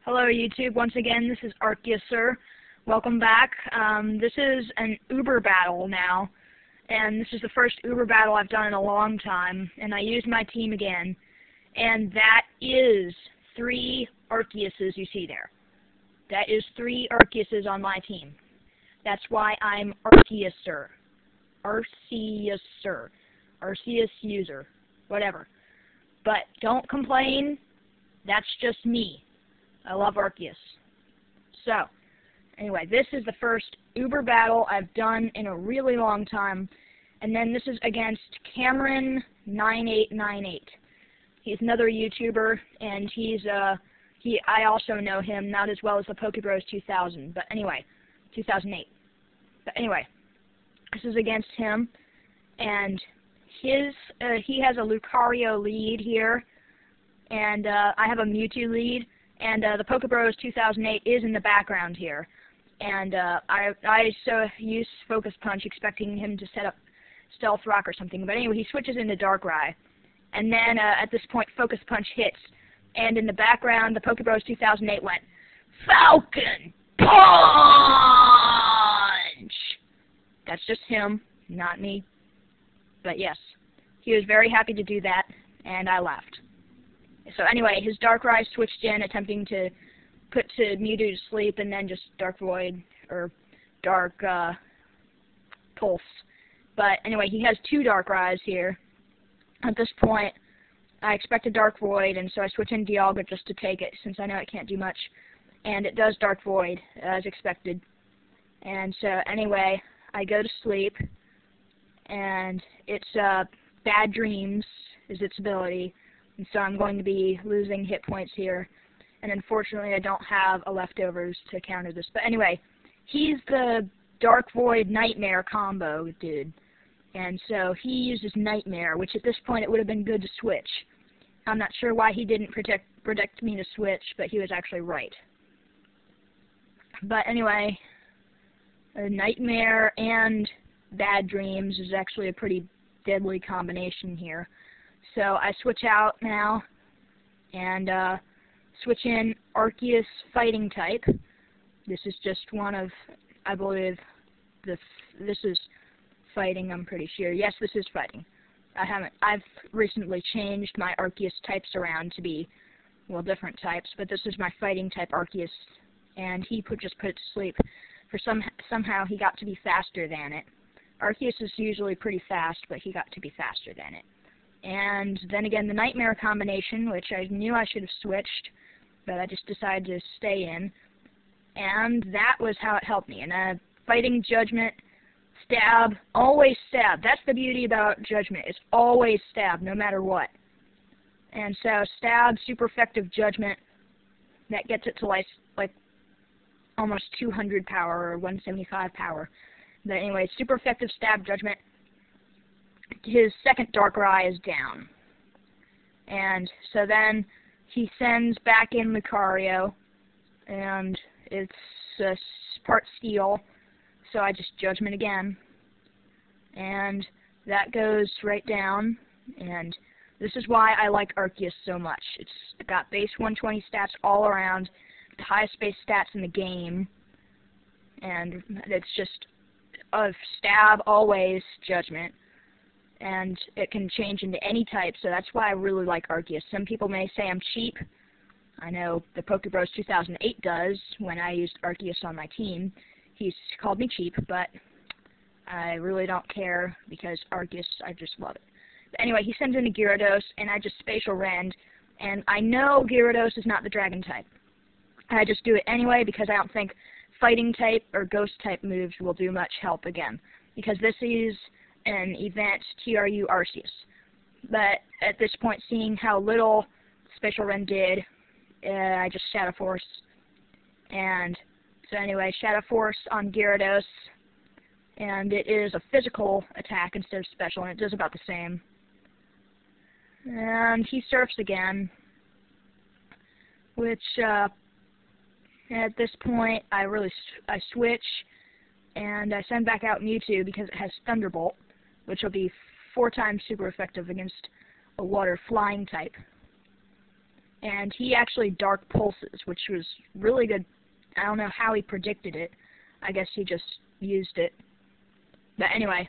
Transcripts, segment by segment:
Hello YouTube, once again this is ARCEUSER. Welcome back. This is an Uber battle now, and this is the first Uber battle I've done in a long time, and I used my team again, and that is 3 ARCEUSES you see there. That is 3 ARCEUSES on my team. That's why I'm ARCEUSER. ARCEUSER. ARCEUS user. Whatever. But don't complain, that's just me. I love ARCEUS. So, anyway, this is the first Uber battle I've done in a really long time. And then this is against Cameron9898. He's another YouTuber, and I also know him, not as well as the Pokebros 2000, but anyway, 2008. But anyway, this is against him, and he has a Lucario lead here, and I have a Mewtwo lead. And the Pokebros 2008 is in the background here. And I use Focus Punch expecting him to set up Stealth Rock or something. But anyway, he switches into Darkrai. And then at this point, Focus Punch hits. And in the background, the Pokebros 2008 went, Falcon Punch! That's just him, not me. But yes, he was very happy to do that, and I laughed. So anyway, his Darkrai switched in, attempting to put Mewtwo to sleep, and then just Dark Void, or Dark Pulse. But anyway, he has 2 Darkrai's here. At this point, I expect a Dark Void, and so I switch in Dialga just to take it, since I know it can't do much. And it does Dark Void, as expected. And so anyway, I go to sleep, and it's Bad Dreams is its ability. And so I'm going to be losing hit points here. And unfortunately, I don't have a leftovers to counter this. But anyway, he's the Dark Void Nightmare combo dude. And so he uses Nightmare, which at this point it would have been good to switch. I'm not sure why he didn't predict me to switch, but he was actually right. But anyway, Nightmare and Bad Dreams is actually a pretty deadly combination here. So I switch out now, and switch in Arceus Fighting type. This is just one of, I believe, this is Fighting, I'm pretty sure. Yes, this is Fighting. I've recently changed my Arceus types around to be, well, different types, but this is my Fighting type Arceus, and he just put it to sleep. Somehow he got to be faster than it. Arceus is usually pretty fast, but he got to be faster than it. And then again, the Nightmare combination, which I knew I should have switched, but I just decided to stay in. And that was how it helped me. And Fighting Judgment, Stab, always Stab. That's the beauty about Judgment. It's always Stab, no matter what. And so Stab, super effective Judgment, that gets it to like almost 200 power or 175 power. But anyway, super effective Stab Judgment. His second Darkrai is down. And so then he sends back in Lucario, and it's part Steel, so I just Judgment again. And that goes right down, and this is why I like Arceus so much. It's got base 120 stats all around, the highest base stats in the game, and it's just Stab, always Judgment. And it can change into any type, so that's why I really like Arceus. Some people may say I'm cheap. I know the Pokebros 2008 does when I used Arceus on my team. He's called me cheap, but I really don't care because Arceus, I just love it. But anyway, he sends in a Gyarados, and I just Spatial Rend, and I know Gyarados is not the Dragon type. I just do it anyway because I don't think Fighting type or Ghost type moves will do much help again, because this is an event TRU Arceus. But at this point, seeing how little Spatial Rend did, I just Shadow Force. And so anyway, Shadow Force on Gyarados, and it is a physical attack instead of special, and it does about the same. And he surfs again, which at this point I switch, and I send back out Mewtwo because it has Thunderbolt, which will be 4 times super effective against a water flying type. and he actually Dark Pulses, which was really good. I don't know how he predicted it. I guess he just used it. But anyway,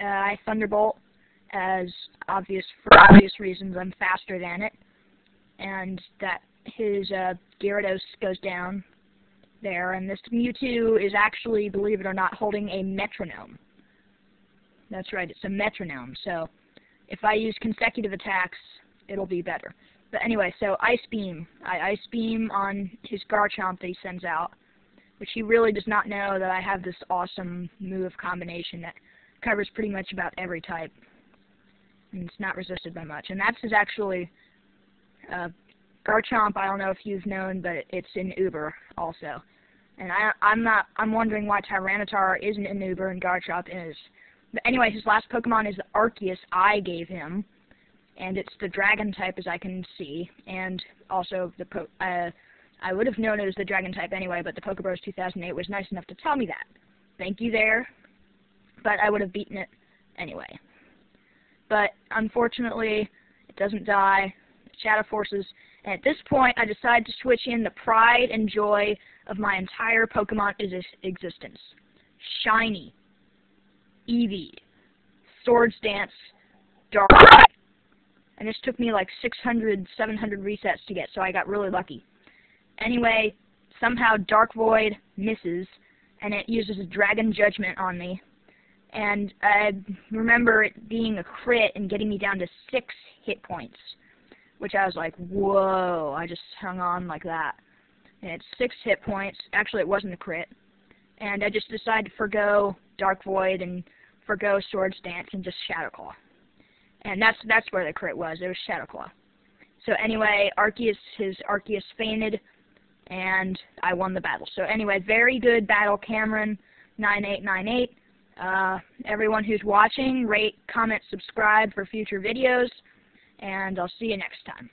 I Thunderbolt, for obvious reasons. I'm faster than it, and that his Gyarados goes down there, and this Mewtwo is actually, believe it or not, holding a metronome. That's right, it's a metronome, so if I use consecutive attacks, it'll be better. But anyway, so Ice Beam. I Ice Beam on his Garchomp that he sends out, which he really does not know that I have this awesome move combination that covers pretty much about every type, and it's not resisted by much. And that's his actually Garchomp. I don't know if you've known, but it's in Uber also. And I'm wondering why Tyranitar isn't in Uber and Garchomp is. But anyway, his last Pokemon is the Arceus I gave him, and it's the Dragon type, as I can see. And also I would have known it was the Dragon type anyway, but the Pokebros 2008 was nice enough to tell me that. Thank you there. But I would have beaten it anyway. But unfortunately, it doesn't die. Shadow Forces. And at this point, I decide to switch in the pride and joy of my entire Pokemon existence. Shiny, Eevee, Swords Dance, Dark. And this took me like 600, 700 resets to get, so I got really lucky. Anyway, somehow Dark Void misses, and it uses a Dragon Judgment on me. And I remember it being a crit and getting me down to 6 hit points, which I was like, whoa, I just hung on like that. And it's 6 hit points. Actually, it wasn't a crit. And I just decided to forgo Dark Void and forgo Swords Dance and just Shadow Claw. And that's where the crit was. It was Shadow Claw. So anyway, his Arceus fainted, and I won the battle. So anyway, very good battle, Cameron9898. Everyone who's watching, rate, comment, subscribe for future videos, and I'll see you next time.